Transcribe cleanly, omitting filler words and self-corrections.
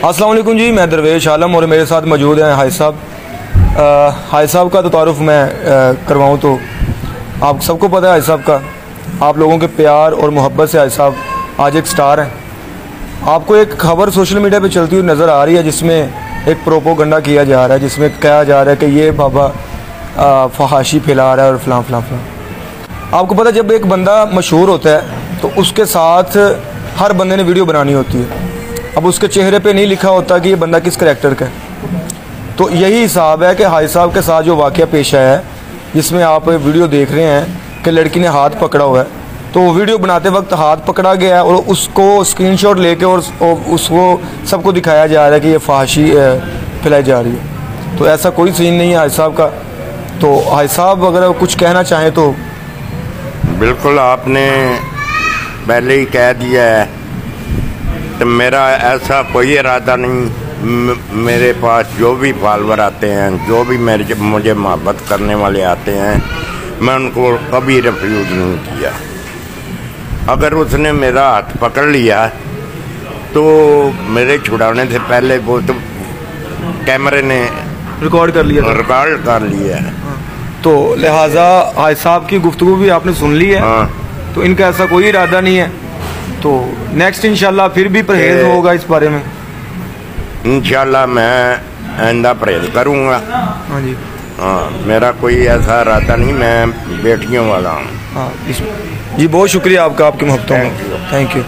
अस्सलाम वालेकुम जी, मैं दरवेश आलम और मेरे साथ मौजूद हैं हाय साहब। हाय साहब का तो तारुफ मैं करवाऊँ तो आप सबको पता है हाय साहब का, आप लोगों के प्यार और मोहब्बत से हाय साहब आज एक स्टार हैं। आपको एक खबर सोशल मीडिया पे चलती हुई नज़र आ रही है जिसमें एक प्रोपोगंडा किया जा रहा है, जिसमें कहा जा रहा है कि ये बाबा फहाशी फैला रहा है और फलां फलां फलां। आपको पता है जब एक बंदा मशहूर होता है तो उसके साथ हर बंदे ने वीडियो बनानी होती है। अब उसके चेहरे पे नहीं लिखा होता कि ये बंदा किस करैक्टर का है। तो यही हिसाब है कि हाय साहब के साथ जो वाक़या पेश आया है, जिसमें आप वीडियो देख रहे हैं कि लड़की ने हाथ पकड़ा हुआ है, तो वीडियो बनाते वक्त हाथ पकड़ा गया है और उसको स्क्रीनशॉट लेके और उसको सबको दिखाया जा रहा है कि ये फहाशी फैलाई जा रही है। तो ऐसा कोई सीन नहीं है हाय साहब का। तो हाय साहब अगर कुछ कहना चाहें तो। बिल्कुल, आपने पहले ही कह दिया है। तो मेरा ऐसा कोई इरादा नहीं। मेरे पास जो भी फॉलोअर आते हैं, जो भी मुझे मोहब्बत करने वाले आते हैं, मैं उनको कभी रिफ्यूज़ नहीं किया। अगर उसने मेरा हाथ पकड़ लिया तो मेरे छुड़ाने से पहले वो तो कैमरे ने रिकॉर्ड कर लिया है। तो लिहाजा हाय साहब की गुफ्तगू भी आपने सुन ली है। हाँ। तो इनका ऐसा कोई इरादा नहीं है। तो नेक्स्ट इंशाल्लाह फिर भी परहेज होगा इस बारे में। इंशाल्लाह मैं आइंदा परहेज करूँगा। हाँ जी, हाँ, मेरा कोई ऐसा इरादा नहीं, मैं बेटियों वाला हूँ। हाँ जी, बहुत शुक्रिया आपका, आपकी मोहब्बतों में। Thank you.